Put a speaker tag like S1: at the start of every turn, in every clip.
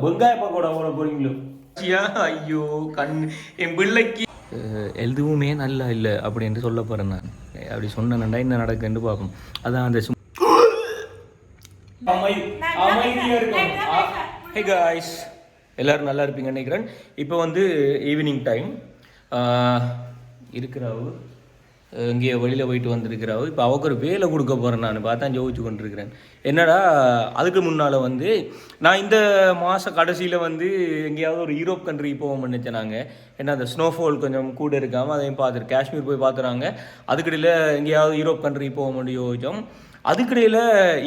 S1: வெங்காய பக்கோடா போட போறீங்களோ? ஐயோ கண் என் பிள்ளைக்கு எதுவுமே நல்லா இல்லை அப்படின்னு சொல்ல போறேன் நான். அப்படி சொன்னேன்டா என்ன நடக்குன்னு பார்ப்போம். அதான் அந்த அமைதியாக இருக்கும். ஹே காய்ஸ், எல்லோரும் நல்லா இருப்பீங்கன்னு நினைக்கிறேன். இப்போ வந்து ஈவினிங் டைம் இருக்கிறாவு இங்கேயே வெளியில் போயிட்டு வந்திருக்கிறாவு. இப்போ அவருக்கு ஒரு வேலை கொடுக்க போகிறேன் நான் பார்த்தா ஜோதிச்சு கொண்டிருக்கிறேன். என்னடா அதுக்கு முன்னால் வந்து நான் இந்த மாத கடைசியில் வந்து எங்கேயாவது ஒரு யூரோப் கண்ட்ரி போவோம்னு நினச்சேன். நாங்கள் ஏன்னா அந்த ஸ்னோஃபால் கொஞ்சம் கூட இருக்காமல் அதையும் பார்த்துட்டு காஷ்மீர் போய் பார்த்துறாங்க. அதுக்கிடையில் எங்கேயாவது யூரோப் கண்ட்ரி போவோம்னு யோசித்தோம். அதுக்கிடையில்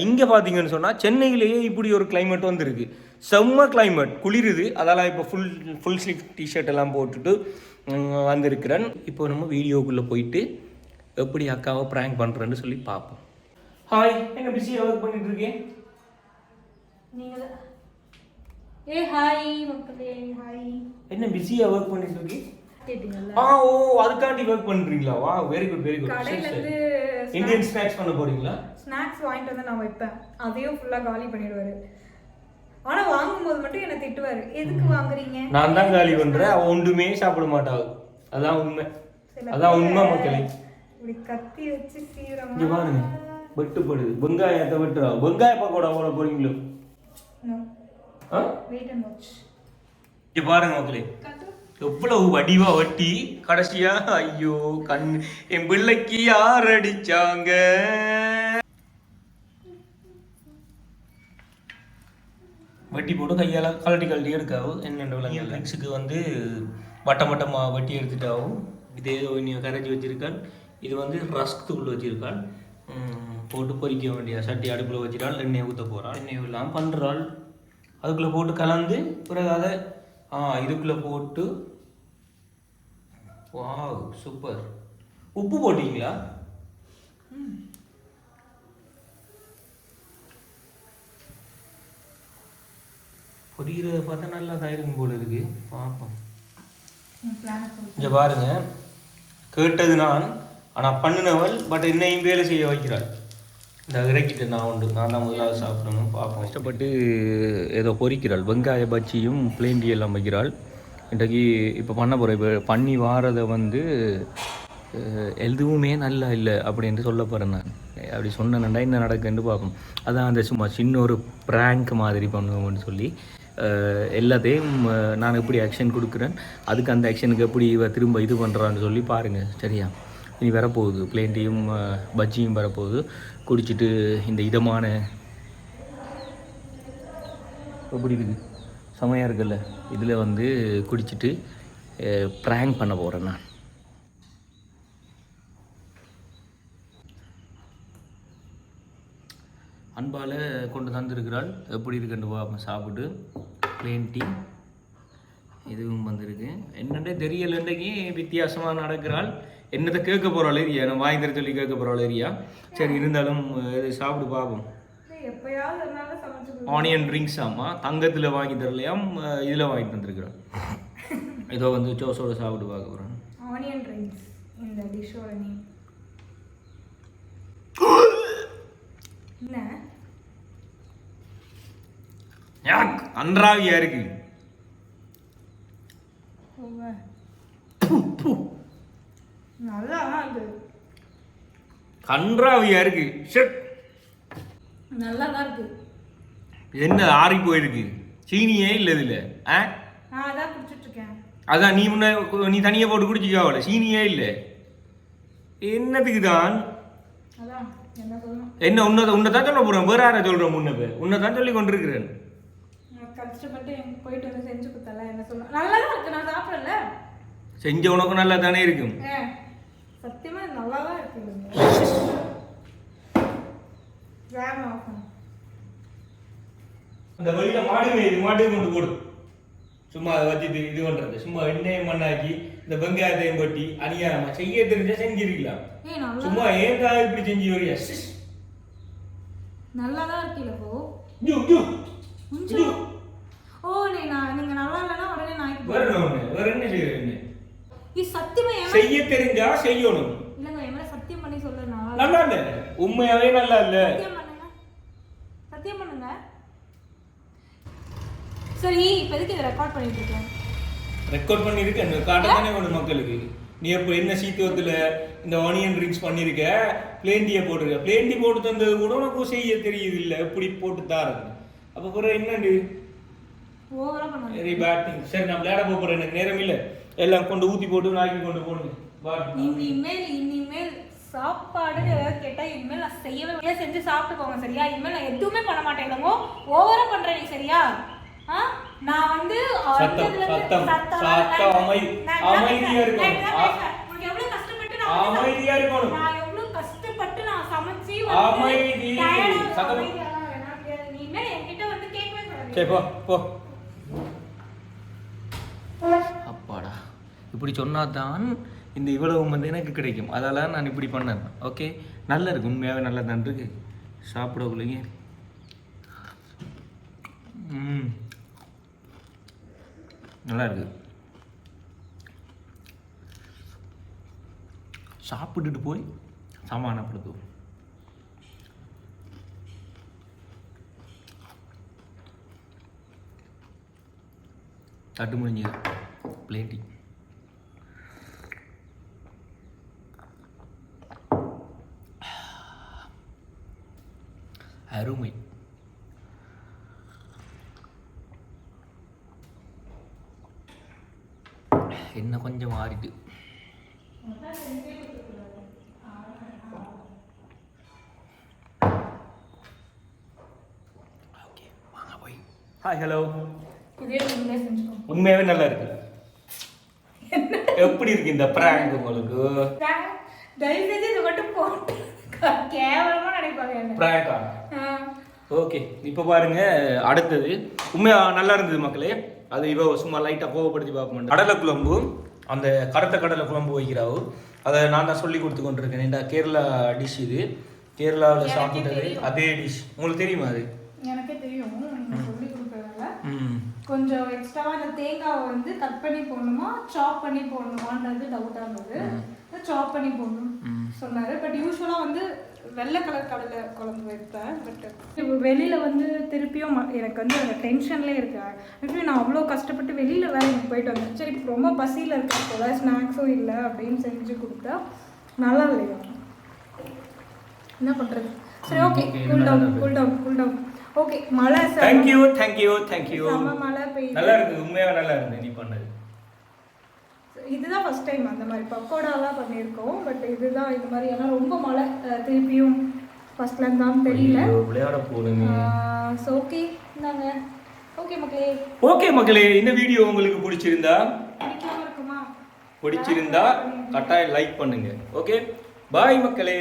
S1: இங்கே பார்த்தீங்கன்னு சொன்னால் சென்னையிலேயே இப்படி ஒரு கிளைமேட் வந்துருக்கு. செம்ம கிளைமேட், குளிருது. அதெல்லாம் இப்போ ஃபுல் ஸ்லீவ் டிஷர்ட் எல்லாம் போட்டுட்டு வந்திருக்கிறேன். இப்போ நம்ம வீடியோக்குள்ளே போயிட்டு எப்படி அக்காவை ப்ராங்க் பண்ணுறேன்னு சொல்லி பார்ப்போம். ஹாய், என்ன பிஸியாக ஒர்க் பண்ணிட்டு இருக்கேன்?
S2: ஹாய் மக்களே, ஹாய்.
S1: என்ன பிஸியாக ஒர்க் பண்ணிட்டு இருக்கேன்? ஓ அதுக்காண்டி ஒர்க் பண்றீங்களா? வா, வெரி குட் வெரி குட்.
S2: கடையில இருந்து
S1: இந்தியன் ஸ்நாக்ஸ் பண்ண போறீங்களா?
S2: ஸ்நாக்ஸ் வாங்கிட்டு வந்து நான் வைப்பேன், அதையும் ஃபுல்லா காலி பண்ணிடுவாரு. ஆனா வாங்கும்போது மட்டும் என்ன திட்டுவாரு, எதுக்கு வாங்குறீங்க? நான்
S1: தான் காலி பண்றேன், அவ ஒன்றுமே சாப்பிட மாட்டாள். அதான் உண்மை, அதான் உண்மை மக்களே.
S2: இப்படி கத்தி வச்சு சீரமா
S1: இங்க பாருங்க, வெட்டுப்படுது. வெங்காயத்தை வெட்டுறா. வெங்காய பக்கோடா போட போறீங்களோ?
S2: Wait and watch.
S1: இங்க பாருங்க மக்களே, எவ்வளவு வடிவா வட்டி கடைசியா. ஐயோ கண் என் பிள்ளைக்கு யார் அடிச்சாங்க? வட்டி போட்டு கையால் கலட்டி எடுக்காவும். என்னென்ன ட்ரிக்ஸுக்கு வந்து வட்டம் வட்டமாக வட்டி எடுத்துட்டாவும். இது ஏதோ இன்னும் கரைச்சி வச்சிருக்காள். இது வந்து ரஸ்க் தூள் வச்சிருக்காள். போட்டு பொரிக்க வேண்டிய சட்டி அடுப்பில் வச்சிடால். எண்ணெயை ஊற்ற போகிறாள். எண்ணெய் எல்லாம் பண்ணுறாள். அதுக்குள்ளே போட்டு கலந்து பிறகு அதை இதுக்குள்ளே போட்டு. Wow super. உப்பு போட்டீங்களா? பொரிக்கிறத பார்த்தா நல்லா தயிரும் போல இருக்கு. பார்ப்போம். இங்கே பாருங்க, கேட்டது நான், ஆனால் பண்ணினவள். பட் என்னையும் வேலை செய்ய வைக்கிறாள். இந்த இறக்கிட்டு நான் உண்டு, நான் தான் முதலாவது சாப்பிடணும். பார்ப்போம். கஷ்டப்பட்டு ஏதோ பொரிக்கிறாள். வெங்காய பச்சியும் பிளேன் டீ எல்லாம் வைக்கிறாள். இன்றைக்கு இப்போ பண்ண போகிறேன். இப்போ பண்ணி வாரதை வந்து எதுவுமே நல்லா இல்லை அப்படின்னு சொல்ல போகிறேன் நான். அப்படி சொன்னேன்டா என்ன நடக்குன்னு பார்ப்போம். அதான் அந்த சும்மா சின்ன ஒரு ப்ராங்க் மாதிரி பண்ணுவோம்னு சொல்லி எல்லாத்தையும் நான் எப்படி ஆக்ஷன் கொடுக்குறேன், அதுக்கு அந்த ஆக்ஷனுக்கு எப்படி திரும்ப இது பண்ணுறான்னு சொல்லி பாருங்கள். சரியா? இனி வரப்போகுது பிளேன் டீயும் பஜ்ஜியும் வரப்போகுது. குடிச்சிட்டு இந்த இதமான எப்படி இருக்குது, செமையாக இருக்குல்ல, இதில் வந்து குடிச்சிட்டு ப்ராங்க் பண்ண போகிறேன் நான். அன்பால் கொண்டு தந்துருக்கிறாள். எப்படி இருக்குன்னு பார்ப்போம். சாப்பிட்டு பிளேன் டீ இதுவும் வந்திருக்கு. என்னென்ன தெரியல, இன்றைக்கு வித்தியாசமாக நடக்கிறாள். என்னத்தை கேட்க போகிறாள் ஏரியா, நான் வாங்கி தர சொல்லி கேட்க போகிறாள் ஏரியா. சரி, இருந்தாலும் இது சாப்பிட்டு பார்ப்போம். ஆனியன் ட்ரிங்க்ஸ் ஆமாம், தங்கத்தில் வாங்கி தரலையாம், இதில் வாங்கி தந்துருக்குறாள். இதோ வந்து சோஸோட சாப்பிட்டு பார்க்க போகிறேன்.
S2: ஆனியன் ட்ரிங்க்ஸ் இந்த டிஷ்ஷோட நேம் என்ன?
S1: அன்றாவியா இருக்கு.
S2: நல்லா இருக்கு.
S1: கன்றாவியா இருக்கு.
S2: நல்லா தான் இருக்கு.
S1: என்ன ஆறி போயிருக்கு? சீனியே இல்லை இதுல.
S2: நான் அதான் குடிச்சிட்டு இருக்கேன்.
S1: அதான் நீ தனியா போட்டு குடிச்சிக்காவல. சீனியே இல்லை. என்னதுக்கு தான்?
S2: அதான் என்ன சொல்லணும்?
S1: என்ன உன்னை தான் சொல்ல போறேன், வேற யாரை சொல்றேன்? உன்னை தான் சொல்லி கொண்டிருக்கிறேன்.
S2: கஷ்டப்பட்டு போயிட்டு வந்து செஞ்சு கொடுத்தல, என்ன சொல்லணும்? நல்லா தான் இருக்கு. நான் சாப்பிடல,
S1: செஞ்ச உனக்கு நல்லா தானே இருக்கும்.
S2: சத்தியமா நல்லா தான் இருக்கு.
S1: அந்த வழியில மாடு கொண்டு போடு. சும்மா அதை வச்சுட்டு இது பண்றது, சும்மா எண்ணெயும் மண்ணாக்கி இந்த வெங்காயத்தையும் பட்டி அநியாயமா செய்ய தெரிஞ்சா செஞ்சிருக்கலாம். சும்மா ஏன்டா இப்படி செஞ்சு வரியா?
S2: நல்லாதான் இருக்கீங்களோ? ஓ நீங்க நல்லா இல்லைன்னா உடனே நாய்க்கு
S1: வேற என்ன செய்யறேன்?
S2: சத்தியமா
S1: செய்ய தெரிஞ்சா செய்யணும்.
S2: இல்லங்க, என் மேல சத்தியம் பண்ணி சொல்லுங்க.
S1: நல்லா இல்ல, உண்மையாவே நல்லா இல்ல.
S2: சத்தியம் பண்ணுங்க. சரி இப்போ எதுக்கு இதை ரெக்கார்ட் பண்ணிட்டு இருக்கேன்?
S1: ரெக்கார்ட் பண்ணியிருக்கேன் காட்டத்தானே வேணும் மக்களுக்கு. நீ இப்போ என்ன சீக்கிரத்தில் இந்த ஆனியன் ரிங்ஸ் பண்ணியிருக்க, பிளேன் டீயை போட்டிருக்க. பிளேன் டீ போட்டு தந்தது கூட உனக்கு செய்ய தெரியுது இல்லை, எப்படி போட்டு தாருங்க. அப்போ பிறகு என்னண்டு
S2: ஓவரா பண்ணாத.
S1: Very bad thing. சரி நான் விளையாட போகிறேன், எனக்கு நேரம் இல்லை. எல்லாம் கொண்டு ஊற்றி போட்டு நாக்கி கொண்டு போகணும்.
S2: இனிமேல் சாப்பாடு ஏதாவது கேட்டா இனிமேல் நான் செய்யவே செஞ்சு சாப்பிட்டுக்கோங்க சரியா? இனிமேல் நான் எதுவுமே பண்ண மாட்டேன். இல்லைங்கோ ஓவரா பண்றேன் நீ சரியா? நான் வந்து
S1: அமைதியா இருக்கணும்.
S2: உனக்கு எவ்வளவு கஷ்டப்பட்டு
S1: அமைதியா இருக்கணும்.
S2: நான் எவ்வளவு கஷ்டப்பட்டு நான் சமைச்சு
S1: அமைதி சத்தம்.
S2: நீ இனிமேல் என்கிட்ட வந்து கேட்கவே கூடாது.
S1: சரி போ போ. அப்பாடா, இப்படி சொன்னாதான் இந்த இவ்வளவு வந்து எனக்கு கிடைக்கும். அதெல்லாம் நான் இப்படி பண்ணேன். ஓகே, நல்லா இருக்கு, உண்மையாகவே நல்லா தான் இருக்கு. சாப்பிடக்குள்ளேங்க நல்லா இருக்கு. சாப்பிட்டுட்டு போய் சமாதானப்படுத்துவோம். தட்டு முடிஞ்சது பிளேட்டி. அருமை. என்ன கொஞ்சம் மாறிட்டு ஹாய் ஹலோ. உண்மையாவே நல்லா இருக்கு. எப்படி இருக்கு இந்த பிராங்க் உங்களுக்கு?
S2: கேவலமா நினைப்பாங்க
S1: பிராங்கா? ஓகே, இப்போ பாருங்க அடுத்தது. உண்மையா நல்லா இருந்தது மக்களே. அது இவ சும்மா லைட்டாக கோவப்படுத்தி பார்க்க மாட்டேன். கடலை குழம்பு, அந்த கருத்த கடலை குழம்பு வைக்கிறாவோ அதை நான் தான் சொல்லி கொடுத்து கொண்டிருக்கேன். இந்த கேரளா டிஷ் இது. கேரளாவில் சாப்பிட்டது அதே டிஷ். உங்களுக்கு தெரியுமா அது?
S2: எனக்கே தெரியும், சொல்லி கொடுக்கறதால. கொஞ்சம் எக்ஸ்ட்ராவா இந்த தேங்காவை வந்து கட் பண்ணி போடணுமா சாப் பண்ணி போடணுமான்றது டவுட்டா இருந்தது. சாப் பண்ணி போடணும் சொன்னாரு. பட் யூஸ்வலா வந்து வெள்ளை கலர் கடலை குழம்பு வைப்பேன். பட் இப்போ வெளியில வந்து திருப்பியும் எனக்கு வந்து அந்த டென்ஷன்லேயே இருக்கேன். ஆக்சுவலி நான் அவ்வளோ கஷ்டப்பட்டு வெளியில வேலைக்கு போயிட்டு வந்தேன். சரி இப்போ ரொம்ப பசியில் இருக்க போல, ஸ்நாக்ஸும் இல்லை அப்படின்னு செஞ்சு கொடுத்தா நல்லா இல்லையா? என்ன பண்றது? சரி ஓகே, கூல் டவுன். ஓகே, மழை.
S1: Thank you.
S2: மழை பெய்யுது.
S1: நல்லா இருக்கு, உண்மையாக நல்லா இருக்கு நீ பண்ணது.
S2: இதுதான் ஃபர்ஸ்ட் டைம் அந்த மாதிரி பக்கோடாலாம் பண்ணியிருக்கோம். பட் இதுதான் இது மாதிரி ஏன்னா ரொம்ப மழை திருப்பியும் ஃபர்ஸ்ட்லேருந்து தான் தெரியல.
S1: விளையாட போகிறேங்க.
S2: ஸோ ஓகே இந்தாங்க. ஓகே
S1: மக்களே, இந்த வீடியோ உங்களுக்கு பிடிச்சிருந்தா
S2: இருக்குமா?
S1: கட்டாயம் லைக் பண்ணுங்க. ஓகே, பாய் மக்களே.